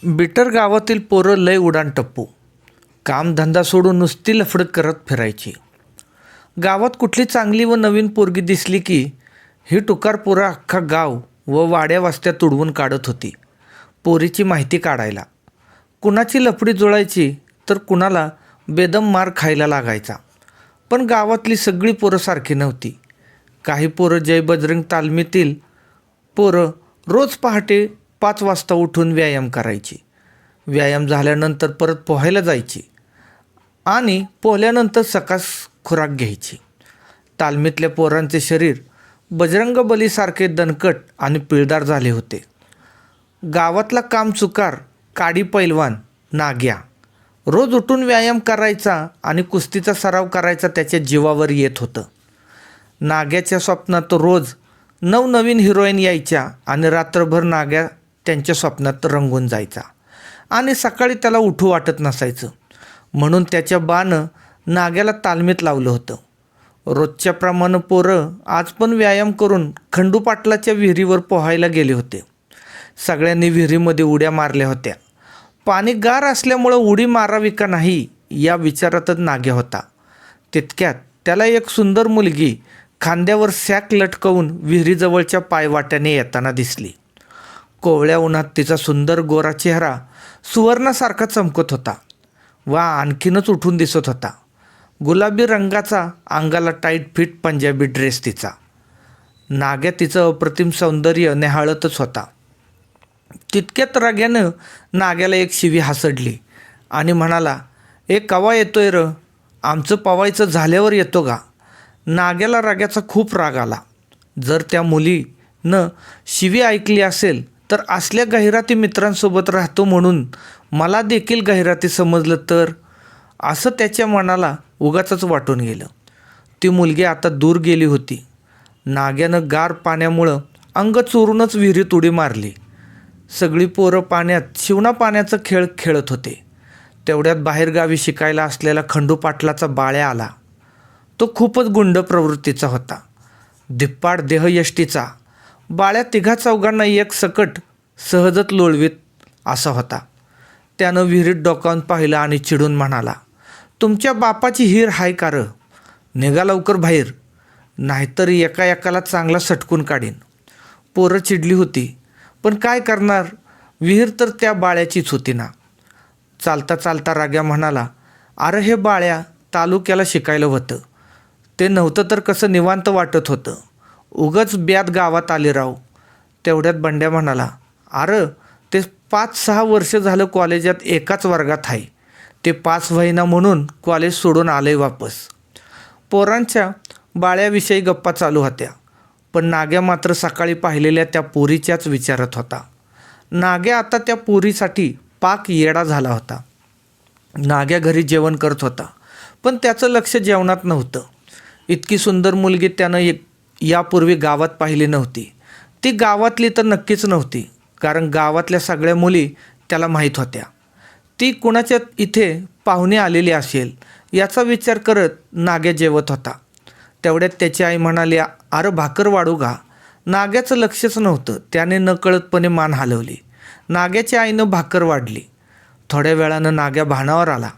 बिटर गावातील पोरं लय उडाण टप्पू. कामधंदा सोडून नुसती लफडं करत फिरायची. गावात कुठली चांगली व नवीन पोरगी दिसली की ही टुकार पोरं अख्खा गाव व वाड्या वस्त्या तुडवून काढत होती पोरीची माहिती काढायला. कुणाची लफडी जुळायची तर कुणाला बेदम मार खायला लागायचा. पण गावातली सगळी पोरं सारखी नव्हती. काही पोरं जय बजरंग तालमीतील पोरं रोज पहाटे 5 वाजता उठून व्यायाम करायची. व्यायाम झाल्यानंतर परत पोहायला जायची आणि पोहल्यानंतर सकास खुराक घ्यायची. तालमीतल्या पोरांचे शरीर बजरंगबलीसारखे दणकट आणि पिळदार झाले होते. गावातला कामचुकार काडी पैलवान नाग्या रोज उठून व्यायाम करायचा आणि कुस्तीचा सराव करायचा त्याच्या जीवावर येत होतं. नाग्याच्या स्वप्नात रोज नवनवीन हिरोईन यायच्या आणि रात्रभर नाग्या त्यांच्या स्वप्नात रंगून जायचा आणि सकाळी त्याला उठू वाटत नसायचं. म्हणून त्याच्या बानं नाग्याला तालमीत लावलं होतं. रोजच्याप्रमाणे पोरं आज पण व्यायाम करून खंडू पाटलाच्या विहिरीवर पोहायला गेले होते. सगळ्यांनी विहिरीमध्ये उड्या मारल्या होत्या. पाणी गार असल्यामुळं उडी मारावी का नाही या विचारातच नाग्या होता. तितक्यात त्याला एक सुंदर मुलगी खांद्यावर सॅक लटकवून विहिरीजवळच्या पायवाट्याने येताना दिसली. कोवळ्या उन्हात तिचा सुंदर गोरा चेहरा सुवर्णासारखा चमकत होता व आणखीनच उठून दिसत होता. गुलाबी रंगाचा अंगाला टाईट फिट पंजाबी ड्रेस तिचा. नाग्या तिचं अप्रतिम सौंदर्य न्याहाळतच होता. तितक्यात राग्यानं नाग्याला एक शिवी हासडली आणि म्हणाला, "ए कवा येतोय र? आमचं पवायचं झाल्यावर येतो का?" नाग्याला राग्याचा खूप राग आला. जर त्या मुलीनं शिवी ऐकली असेल तर असल्या गहिराती मित्रांसोबत राहतो म्हणून मला देखील गहिराती समजलं तर, असं त्याच्या मनाला उगाचच वाटून गेलं. ती मुलगी आता दूर गेली होती. नाग्यानं गार पाण्यामुळं अंग चोरूनच विहिरीत उडी मारली. सगळी पोरं पाण्यात शिवणा पाण्याचा खेळ खेळत होते. तेवढ्यात बाहेरगावी शिकायला असलेला खंडू पाटलाचा बाळ्या आला. तो खूपच गुंड प्रवृत्तीचा होता. धिप्पाड देहयष्टीचा. बाळ्या तिघा चौघांना एक सकट सहजच लोळवीत असा होता. त्यानं विहिरीत डोकावून पाहिलं आणि चिडून म्हणाला, "तुमच्या बापाची हिर हाय का र? निघा लवकर बाहेर, नाहीतर एका एकाला चांगला सटकून काढीन." पोरं चिडली होती, पण काय करणार, विहीर तर त्या बाळ्याचीच होती ना. चालता चालता राग्या म्हणाला, "अरे हे बाळ्या तालुक्याला शिकायला होतं. ते नव्हतं तर कसं निवांत वाटत होतं. उगाच ब्यात गावात आले राव." तेवढ्यात बंड्या म्हणाला, "अरे ते 5-6 वर्ष झालं कॉलेजात एकाच वर्गात आहे. ते पास व्हायना म्हणून कॉलेज सोडून आलंय वापस." पोरांच्या बाळ्याविषयी गप्पा चालू होत्या, पण नाग्या मात्र सकाळी पाहिलेल्या त्या पोरीच्याच विचारत होता. नाग्या आता त्या पोरीसाठी पाक येडा झाला होता. नाग्या घरी जेवण करत होता, पण त्याचं लक्ष जेवणात नव्हतं. इतकी सुंदर मुलगी त्यानं यापूर्वी गावात पाहिली नव्हती. ती गावातली तर नक्कीच नव्हती, कारण गावातल्या सगळ्या मुली त्याला माहीत होत्या. ती कुणाच्या इथे पाहुणे आलेली असेल याचा विचार करत नाग्या जेवत होता. तेवढ्यात त्याची आई म्हणाली, "अरे भाकर वाढू का?" नाग्याचं लक्षच नव्हतं. त्याने नकळतपणे मान हलवली. नाग्याच्या आईनं भाकर वाढली. थोड्या वेळानं नाग्या भानावर आला.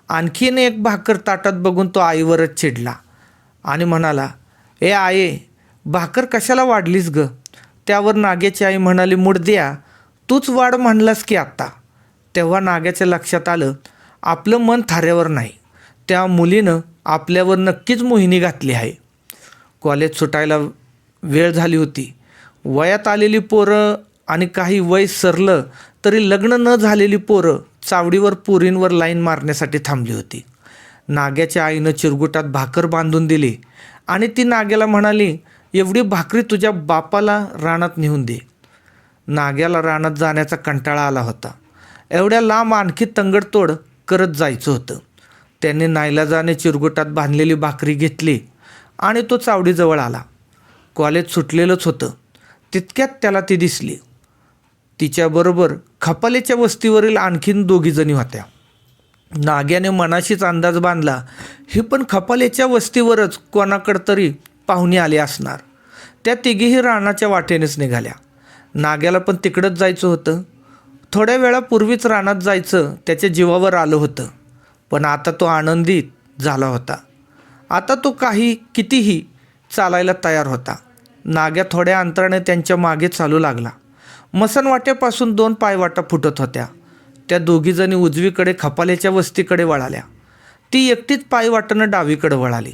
आणखीन एक भाकर ताटात बघून तो आईवरच चिडला आणि म्हणाला, "ए आये, भाकर कशाला वाढलीस ग?" त्यावर नाग्याची आई म्हणाली, "मुडद्या, तूच वाढ म्हणलास की आत्ता." तेव्हा नाग्याच्या लक्षात आलं, आपलं मन थाऱ्यावर नाही. त्या मुलीनं आपल्यावर नक्कीच मोहिनी घातली आहे. कॉलेज सुटायला वेळ झाली होती. वयात आलेली पोरं आणि काही वय सरलं तरी लग्न न झालेली पोरं चावडीवर पोरींवर लाईन मारण्यासाठी थांबली होती. नाग्याच्या आईनं चिरगुटात भाकर बांधून दिली आणि ती नाग्याला म्हणाली, "एवढी भाकरी तुझ्या बापाला रानात नेऊन दे." नाग्याला रानात जाण्याचा कंटाळा आला होता. एवढ्या लांब आणखी तंगडतोड करत जायचं होतं. त्याने नाईलाजाने चिरगुटात बांधलेली भाकरी घेतली आणि तो चावडीजवळ आला. कॉलेज सुटलेलंच होतं. तितक्यात त्याला ती दिसली. तिच्याबरोबर खपालेच्या वस्तीवरील आणखीन 2 जणी होत्या. नाग्याने मनाशीच अंदाज बांधला, हे पण खपालेच्या वस्तीवरच कोणाकडं तरी पाहुणे आले असणार. त्या तिघीही रानाच्या वाटेनेच निघाल्या. नाग्याला पण तिकडंच जायचं होतं. थोड्या वेळापूर्वीच रानात जायचं त्याच्या जीवावर आलं होतं, पण आता तो आनंदित झाला होता. आता तो कितीही चालायला तयार होता. नाग्या थोड्या अंतराने त्यांच्या मागे चालू लागला. मसनवाट्यापासून 2 पायवाटा फुटत होत्या. त्या दोघीजणी उजवीकडे खपाल्याच्या वस्तीकडे वळाल्या. ती एकटीच पायवाटानं डावीकडे वळाली.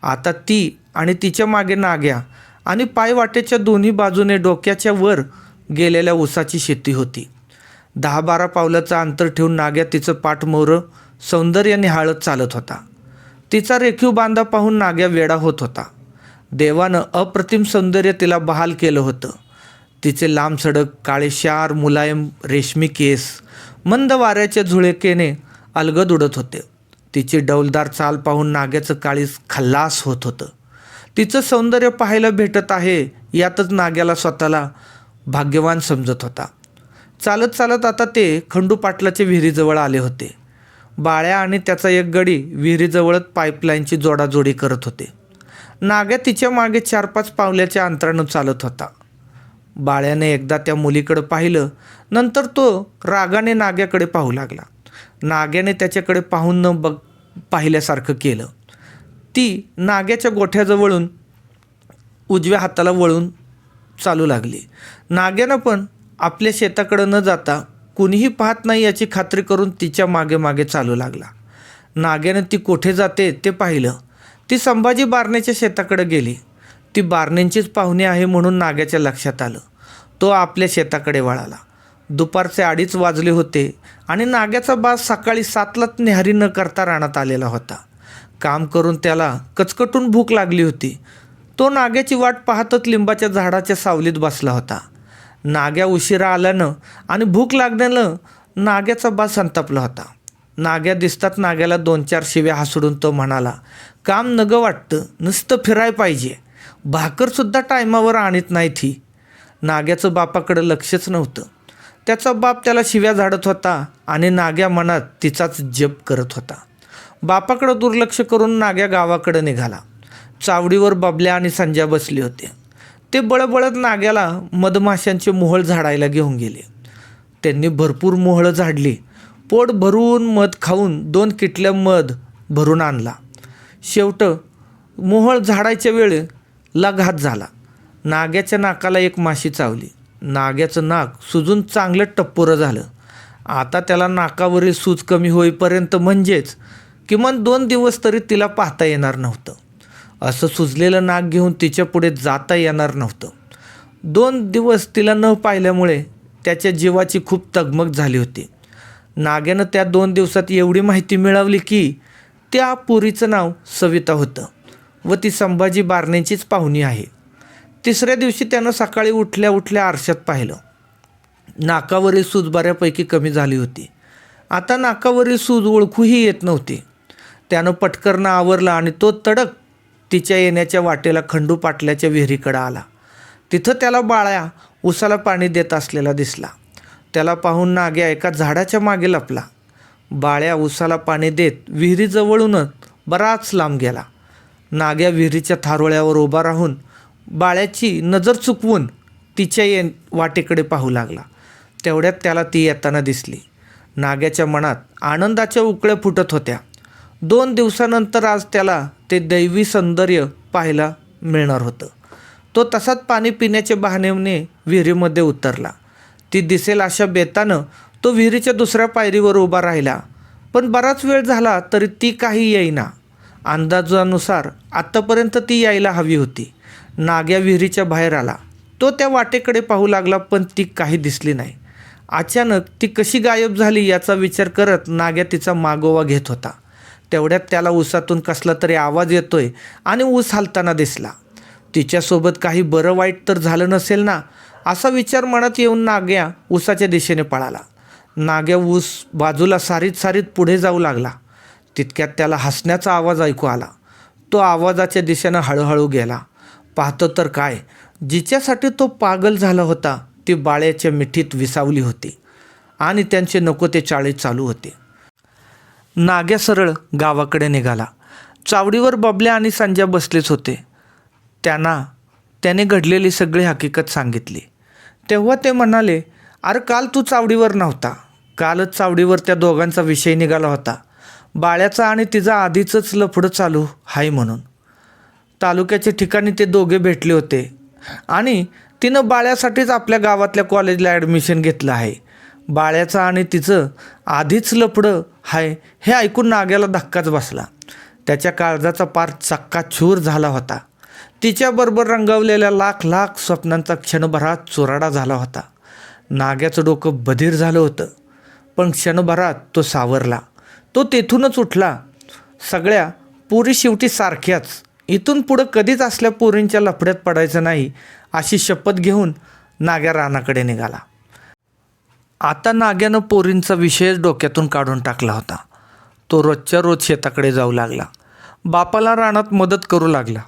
आता ती आणि तिच्या मागे नाग्या आणि पायवाटेच्या दोन्ही बाजूने डोक्याच्या वर गेलेल्या ऊसाची शेती होती. 10-12 पावलाचं अंतर ठेवून नाग्या तिचं पाठमोरं सौंदर्याने हाळत चालत होता. तिचा रेखीव बांधा पाहून नाग्या वेडा होत होता. देवानं अप्रतिम सौंदर्य तिला बहाल केलं होतं. तिचे लांबसडक काळेशार मुलायम रेशमी केस मंद वाऱ्याच्या झुळकेने अलगद उडत होते. तिची डौलदार चाल पाहून नाग्याचं काळीज खल्लास होत होतं. तिचं सौंदर्य पाहायला भेटत आहे यातच नाग्याला स्वतःला भाग्यवान समजत होता. चालत चालत आता ते खंडू पाटलाच्या विहिरीजवळ आले होते. बाळ्या आणि त्याचा एक गडी विहिरीजवळच पाईपलाईनची जोडाजोडी करत होते. नाग्या तिच्या मागे 4-5 पावलाच्या अंतरानं चालत होता. बाळ्याने एकदा त्या मुलीकडे पाहिलं, नंतर तो रागाने नाग्याकडे पाहू लागला. नाग्याने त्याच्याकडे पाहून न पाहिल्यासारखं केलं. ती नाग्याच्या गोठ्याजवळून उजव्या हाताला वळून चालू लागली. नाग्यानं पण आपल्या शेताकडे न जाता कुणीही पाहत नाही याची खात्री करून तिच्या मागे मागे चालू लागला. नाग्यानं ती कोठे जाते ते पाहिलं. ती संभाजी बारण्याच्या शेताकडे गेली. ती बारणेंचीच पाहुणी आहे म्हणून नाग्याच्या लक्षात आलं. तो आपल्या शेताकडे वळाला. दुपारचे 2:30 वाजले होते आणि नाग्याचा बास सकाळी 7लाच न्याहारी न करता रानात आलेला होता. काम करून त्याला कचकटून भूक लागली होती. तो नाग्याची वाट पाहतच लिंबाच्या झाडाच्या सावलीत बसला होता. नाग्या उशिरा आल्यानं आणि भूक लागण्यानं नाग्याचा बास संतापला होता. नाग्या दिसतात नाग्याला 2-4 शिव्या हसडून तो म्हणाला, काम नगं वाटतं, नुसतं फिराय पाहिजे. भाकरसुद्धा टायमावर आणत नाही ती. नाग्याचं बापाकडं लक्षच नव्हतं. त्याचा बाप त्याला शिव्या झाडत होता आणि नाग्या मनात तिचाच जप करत होता. बापाकडं दुर्लक्ष करून नाग्या गावाकडं निघाला. चावडीवर बबल्या आणि संज्या बसले होते. ते बळबळत नाग्याला मधमाशांचे मोहळ झाडायला घेऊन गेले. त्यांनी भरपूर मोहळं झाडली. पोट भरून मध खाऊन 2 किटल्या मध भरून आणला. शेवट मोहळ झाडायच्या वेळेला घात झाला. नाग्याच्या नाकाला एक माशी चावली. नाग्याचं नाक सुजून चांगलं टप्पोरं झालं. आता त्याला नाकावरील सूज कमी होईपर्यंत म्हणजेच किमान 2 दिवस तरी तिला पाहता येणार नव्हतं. असं सुजलेलं नाक घेऊन तिच्या पुढे जाता येणार नव्हतं. 2 दिवस तिला न पाहिल्यामुळे त्याच्या जीवाची खूप तगमग झाली होती. नाग्यानं त्या 2 दिवसात एवढी माहिती मिळवली की त्या पोरीचं नाव सविता होतं व ती संभाजी बारणेंचीच पाहुणी आहे. 3ऱ्या दिवशी त्यानं सकाळी उठल्या उठल्या आरशात पाहिलं. नाकावरील सूज बऱ्यापैकी कमी झाली होती. आता नाकावरील सूज ओळखूही येत नव्हती. त्यानं पटकरनं आवरला आणि तो तडक तिच्या येण्याच्या वाटेला खंडू पाटल्याच्या विहिरीकडं आला. तिथं त्याला बाळ्या उसाला पाणी देत असलेला दिसला. त्याला पाहून नाग्या एका झाडाच्या मागे लपला. बाळ्या उसाला पाणी देत विहिरीजवळूनच बराच लांब गेला. नाग्या विहिरीच्या थारोळ्यावर उभा राहून बाळ्याची नजर चुकवून तिच्या वाटेकडे पाहू लागला. तेवढ्यात त्याला ती येताना दिसली. नाग्याच्या मनात आनंदाच्या उकळ्या फुटत होत्या. 2 दिवसानंतर आज त्याला ते दैवी सौंदर्य पाहायला मिळणार होतं. तो तसाच पाणी पिण्याच्या बहाण्याने विहिरीमध्ये उतरला. ती दिसेल अशा बेतानं तो विहिरीच्या 2ऱ्या पायरीवर उभा राहिला. पण बराच वेळ झाला तरी ती काही येईना. अंदाजानुसार आत्तापर्यंत ती यायला हवी होती. नाग्या विहिरीच्या बाहेर आला. तो त्या वाटेकडे पाहू लागला पण ती काही दिसली नाही. अचानक ती कशी गायब झाली याचा विचार करत नाग्या तिचा मागोवा घेत होता. तेवढ्यात त्याला ऊसातून कसला तरी आवाज येतोय आणि ऊस हालताना दिसला. तिच्यासोबत काही बरं वाईट तर झालं नसेल ना असा विचार मनात येऊन नाग्या ऊसाच्या दिशेने पळाला. नाग्या ऊस बाजूला सारीत पुढे जाऊ लागला. तितक्यात त्याला हसण्याचा आवाज ऐकू आला. तो आवाजाच्या दिशेनं हळूहळू गेला. पाहतो तर काय, जिच्यासाठी तो पागल झाला होता ती बाळ्याच्या मिठीत विसावली होती आणि त्यांचे नको ते चाळे चालू होते. नाग्या सरळ गावाकडे निघाला. चावडीवर बबल्या आणि संज्या बसलेच होते. त्याने घडलेली सगळी हकीकत सांगितली. तेव्हा ते म्हणाले, अरे काल तू चावडीवर नव्हता. कालच चावडीवर त्या दोघांचा विषय निघाला होता. बाळ्याचा आणि तिचा आधीचंच लफडं चालू आहे म्हणून. तालुक्याच्या ठिकाणी ते दोघे भेटले होते आणि तिनं बाळ्यासाठीच आपल्या गावातल्या कॉलेजला ॲडमिशन घेतलं आहे. बाळ्याचं आणि तिचं आधीच लफडं आहे हे ऐकून नाग्याला धक्काच बसला. त्याच्या काळजाचा पार चक्काचूर झाला होता. तिच्याबरोबर रंगवलेल्या लाख लाख स्वप्नांचा क्षणभरात चुराडा झाला होता. नाग्याचं डोकं बधीर झालं होतं, पण क्षणभरात तो सावरला. तो तेथूनच उठला. सगळ्या पोरी शेवटी सारख्याच, इथून पुढं कधीच असल्या पोरींच्या लफड्यात पडायचं नाही अशी शपथ घेऊन नाग्या रानाकडे निघाला. आता नाग्यानं पोरींचा विषयच डोक्यातून काढून टाकला होता. तो रोजच्या रोज शेताकडे जाऊ लागला. बापाला रानात मदत करू लागला.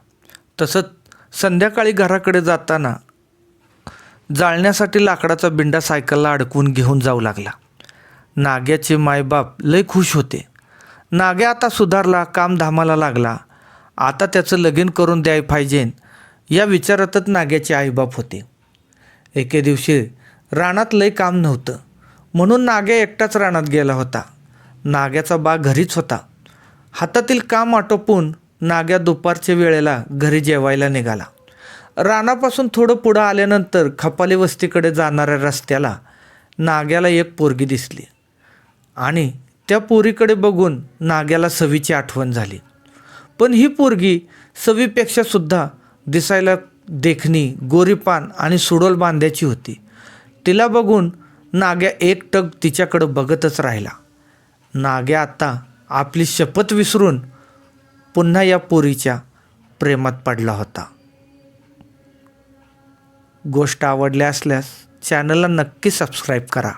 तसंच संध्याकाळी घराकडे जाताना जाळण्यासाठी लाकडाचा बिंडा सायकलला अडकवून घेऊन जाऊ लागला. नाग्याचे मायबाप लय खुश होते. नाग्या आता सुधारला, कामधामाला लागला. आता त्याचं लगीन करून द्याय पाहिजे या विचारातच नाग्याचे आईबाप होते. एके दिवशी रानात लय काम नव्हतं म्हणून नाग्या एकटाच रानात गेला होता. नाग्याचा बा घरीच होता. हातातील काम आटोपून नाग्या दुपारच्या वेळेला घरी जेवायला निघाला. रानापासून थोडं पुढं आल्यानंतर खपाली वस्तीकडे जाणाऱ्या रस्त्याला नाग्याला एक पोरगी दिसली आणि त्या पोरीकडे बघून नाग्याला सवीची आठवण झाली. पण ही पोरगी सवीपेक्षा सुद्धा दिसायला देखणी, गोरीपान आणि सुडोल बांध्याची होती. तिला बघून नाग्या एकटक तिच्याकडं बघतच राहिला. नाग्या आता आपली शपथ विसरून पुन्हा या पोरीच्या प्रेमात पडला होता. गोष्ट आवडली असल्यास चॅनलला नक्की सबस्क्राईब करा.